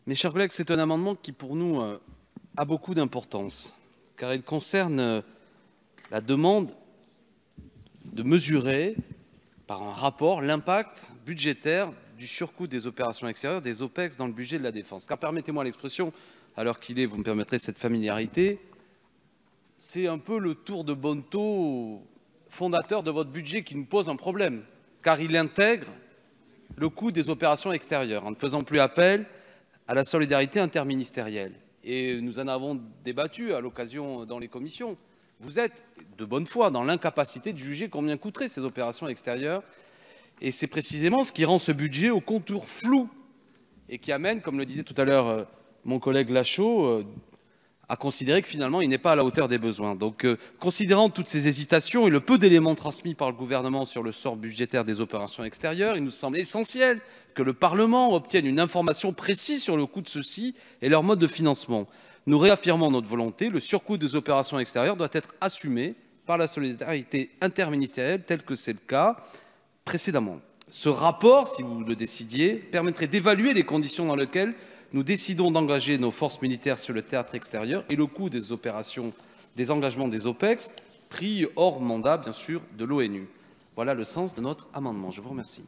Mes chers collègues, c'est un amendement qui, pour nous, a beaucoup d'importance, car il concerne la demande de mesurer par un rapport l'impact budgétaire du surcoût des opérations extérieures, des OPEX, dans le budget de la défense. Car permettez-moi l'expression, à l'heure qu'il est, vous me permettrez cette familiarité, c'est un peu le tour de bonneteau fondateur de votre budget qui nous pose un problème, car il intègre le coût des opérations extérieures, en ne faisant plus appel à la solidarité interministérielle. Et nous en avons débattu à l'occasion dans les commissions. Vous êtes de bonne foi dans l'incapacité de juger combien coûteraient ces opérations extérieures. Et c'est précisément ce qui rend ce budget au contour flou et qui amène, comme le disait tout à l'heure mon collègue Lachaud, à considérer que finalement il n'est pas à la hauteur des besoins. Donc, considérant toutes ces hésitations et le peu d'éléments transmis par le gouvernement sur le sort budgétaire des opérations extérieures, il nous semble essentiel que le Parlement obtienne une information précise sur le coût de ceux-ci et leur mode de financement. Nous réaffirmons notre volonté, le surcoût des opérations extérieures doit être assumé par la solidarité interministérielle, tel que c'est le cas précédemment. Ce rapport, si vous le décidiez, permettrait d'évaluer les conditions dans lesquelles nous décidons d'engager nos forces militaires sur le théâtre extérieur et le coût des opérations, des engagements des OPEX, pris hors mandat, bien sûr, de l'ONU. Voilà le sens de notre amendement. Je vous remercie.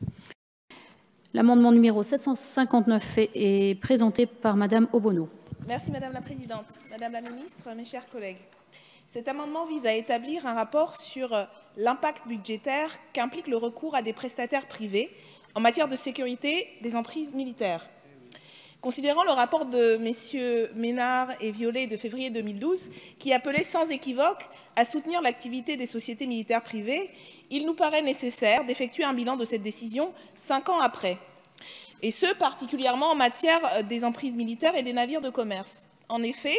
L'amendement numéro 759 est présenté par Madame Obono. Merci Madame la Présidente. Madame la Ministre, mes chers collègues. Cet amendement vise à établir un rapport sur l'impact budgétaire qu'implique le recours à des prestataires privés en matière de sécurité des emprises militaires. Considérant le rapport de messieurs Ménard et Violet de février 2012, qui appelait sans équivoque à soutenir l'activité des sociétés militaires privées, il nous paraît nécessaire d'effectuer un bilan de cette décision 5 ans après, et ce particulièrement en matière des emprises militaires et des navires de commerce. En effet,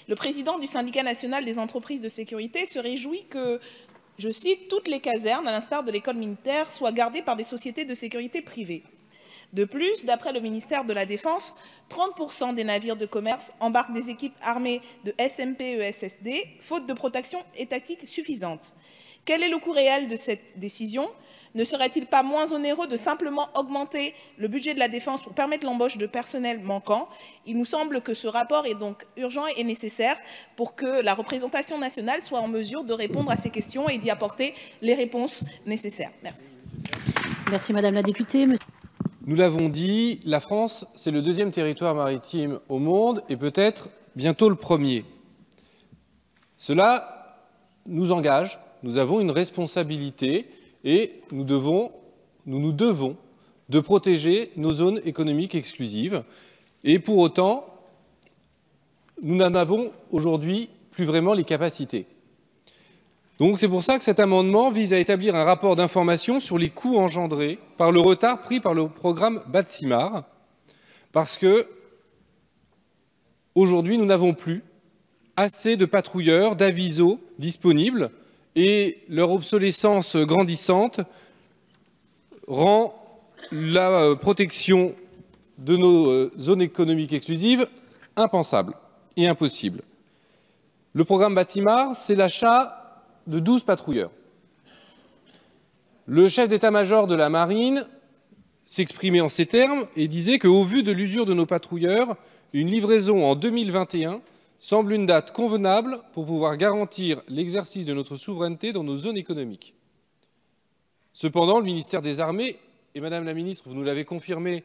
le président du syndicat national des entreprises de sécurité se réjouit que, je cite, « toutes les casernes, à l'instar de l'école militaire, soient gardées par des sociétés de sécurité privées ». De plus, d'après le ministère de la Défense, 30% des navires de commerce embarquent des équipes armées de SMP-ESSD, faute de protection étatique suffisante. Quel est le coût réel de cette décision? Ne serait-il pas moins onéreux de simplement augmenter le budget de la Défense pour permettre l'embauche de personnel manquant? Il nous semble que ce rapport est donc urgent et nécessaire pour que la représentation nationale soit en mesure de répondre à ces questions et d'y apporter les réponses nécessaires. Merci. Merci Madame la députée. Nous l'avons dit, la France, c'est le deuxième territoire maritime au monde et peut-être bientôt le premier. Cela nous engage, nous avons une responsabilité et nous nous devons de protéger nos zones économiques exclusives. Et pour autant, nous n'en avons aujourd'hui plus vraiment les capacités. Donc c'est pour ça que cet amendement vise à établir un rapport d'information sur les coûts engendrés par le retard pris par le programme Batsimar, parce que aujourd'hui nous n'avons plus assez de patrouilleurs, d'avisos disponibles et leur obsolescence grandissante rend la protection de nos zones économiques exclusives impensable et impossible. Le programme Batsimar, c'est l'achat de 12 patrouilleurs. Le chef d'état-major de la Marine s'exprimait en ces termes et disait qu'au vu de l'usure de nos patrouilleurs, une livraison en 2021 semble une date convenable pour pouvoir garantir l'exercice de notre souveraineté dans nos zones économiques. Cependant, le ministère des Armées, et Madame la Ministre, vous nous l'avez confirmé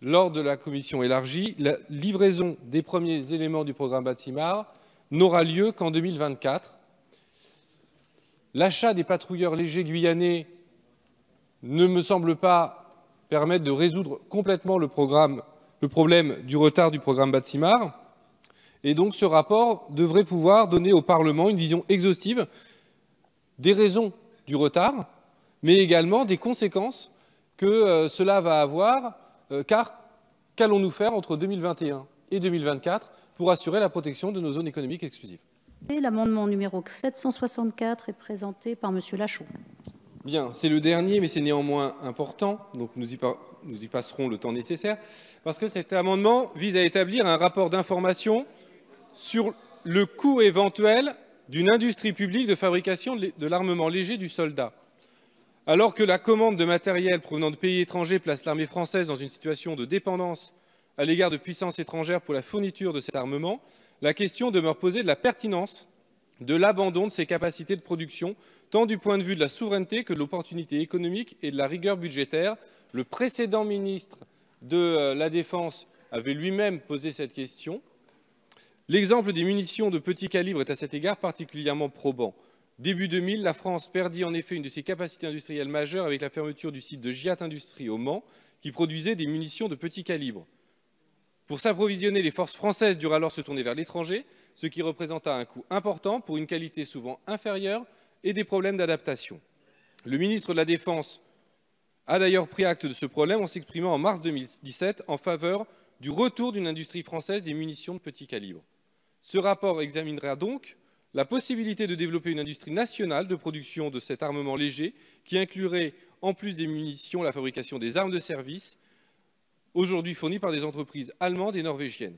lors de la commission élargie, la livraison des premiers éléments du programme Batsimar n'aura lieu qu'en 2024. L'achat des patrouilleurs légers guyanais ne me semble pas permettre de résoudre complètement le problème du retard du programme Batsimar. Et donc ce rapport devrait pouvoir donner au Parlement une vision exhaustive des raisons du retard, mais également des conséquences que cela va avoir, car qu'allons-nous faire entre 2021 et 2024 pour assurer la protection de nos zones économiques exclusives? L'amendement numéro 764 est présenté par Monsieur Lachaud. Bien, c'est le dernier, mais c'est néanmoins important, donc nous y passerons le temps nécessaire, parce que cet amendement vise à établir un rapport d'information sur le coût éventuel d'une industrie publique de fabrication de l'armement léger du soldat. Alors que la commande de matériel provenant de pays étrangers place l'armée française dans une situation de dépendance à l'égard de puissances étrangères pour la fourniture de cet armement, la question demeure posée de la pertinence de l'abandon de ces capacités de production, tant du point de vue de la souveraineté que de l'opportunité économique et de la rigueur budgétaire. Le précédent ministre de la Défense avait lui-même posé cette question. L'exemple des munitions de petit calibre est à cet égard particulièrement probant. Début 2000, la France perdit en effet une de ses capacités industrielles majeures avec la fermeture du site de Giat Industrie au Mans, qui produisait des munitions de petit calibre. Pour s'approvisionner, les forces françaises durent alors se tourner vers l'étranger, ce qui représenta un coût important pour une qualité souvent inférieure et des problèmes d'adaptation. Le ministre de la Défense a d'ailleurs pris acte de ce problème en s'exprimant en mars 2017 en faveur du retour d'une industrie française des munitions de petit calibre. Ce rapport examinera donc la possibilité de développer une industrie nationale de production de cet armement léger qui inclurait, en plus des munitions, la fabrication des armes de service, aujourd'hui fournies par des entreprises allemandes et norvégiennes.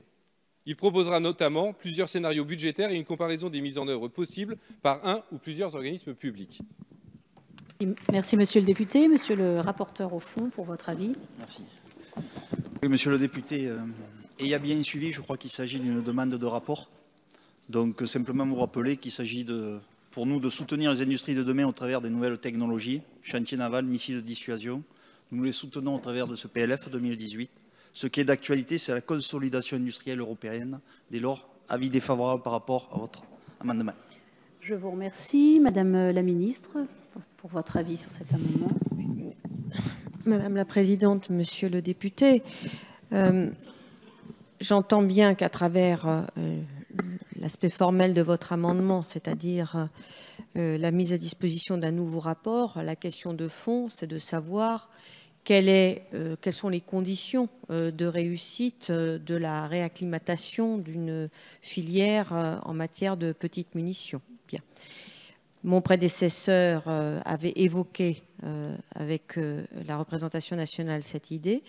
Il proposera notamment plusieurs scénarios budgétaires et une comparaison des mises en œuvre possibles par un ou plusieurs organismes publics. Merci, monsieur le député. Monsieur le rapporteur au fond, pour votre avis. Merci. Oui, monsieur le député, ayant bien suivi, je crois qu'il s'agit d'une demande de rapport. Donc, simplement vous rappeler qu'il s'agit pour nous de soutenir les industries de demain au travers des nouvelles technologies, chantiers navals, missiles de dissuasion. Nous les soutenons au travers de ce PLF 2018. Ce qui est d'actualité, c'est la consolidation industrielle européenne. Dès lors, avis défavorable par rapport à votre amendement. Je vous remercie. Madame la ministre, pour votre avis sur cet amendement. Madame la présidente, monsieur le député, j'entends bien qu'à travers l'aspect formel de votre amendement, c'est-à-dire la mise à disposition d'un nouveau rapport, la question de fond, c'est de savoir quelles sont les conditions de réussite de la réacclimatation d'une filière en matière de petites munitions. Bien. Mon prédécesseur avait évoqué avec la représentation nationale cette idée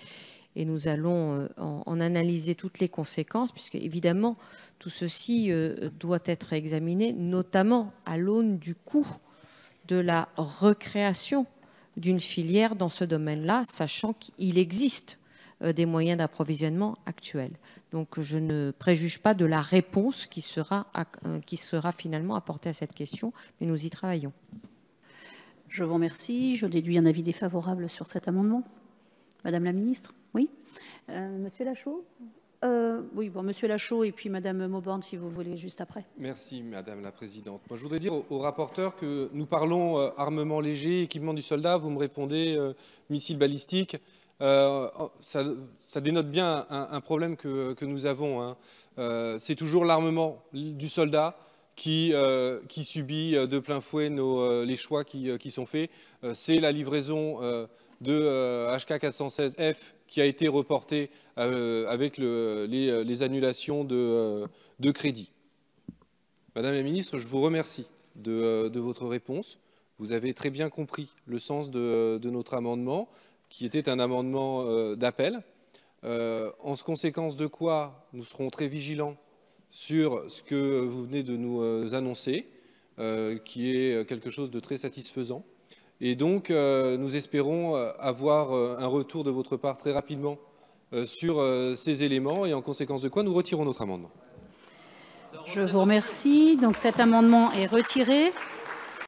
et nous allons en analyser toutes les conséquences puisque évidemment tout ceci doit être examiné notamment à l'aune du coût de la recréation d'une filière dans ce domaine-là, sachant qu'il existe des moyens d'approvisionnement actuels. Donc je ne préjuge pas de la réponse qui sera finalement apportée à cette question, mais nous y travaillons. Je vous remercie. Je déduis un avis défavorable sur cet amendement. Madame la ministre, oui. Monsieur Lachaud oui, bon, monsieur Lachaud et puis madame Mauborne, si vous voulez, juste après. Merci, madame la présidente. Moi, je voudrais dire au rapporteur que nous parlons armement léger, équipement du soldat, vous me répondez missiles balistiques. Ça dénote bien un problème que nous avons. Hein. C'est toujours l'armement du soldat qui subit de plein fouet les choix qui sont faits. C'est la livraison de HK416F qui a été reportée avec les annulations de crédits. Madame la ministre, je vous remercie de votre réponse. Vous avez très bien compris le sens de notre amendement, qui était un amendement d'appel. En conséquence de quoi, nous serons très vigilants sur ce que vous venez de nous annoncer, qui est quelque chose de très satisfaisant. Et donc, nous espérons avoir un retour de votre part très rapidement sur ces éléments, et en conséquence de quoi, nous retirons notre amendement. Je vous remercie. Donc, cet amendement est retiré.